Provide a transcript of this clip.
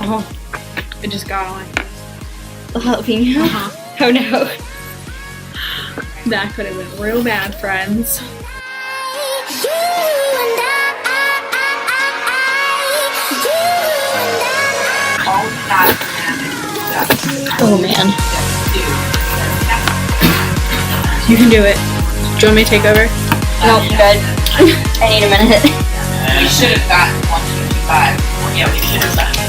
Oh, it just got on. The jalapeno? Oh no. That could have been real bad, friends. Oh man. You can do it. Do you want me to take over? Nope, good. I need a minute. We should have gotten 155. Yeah, we should have gotten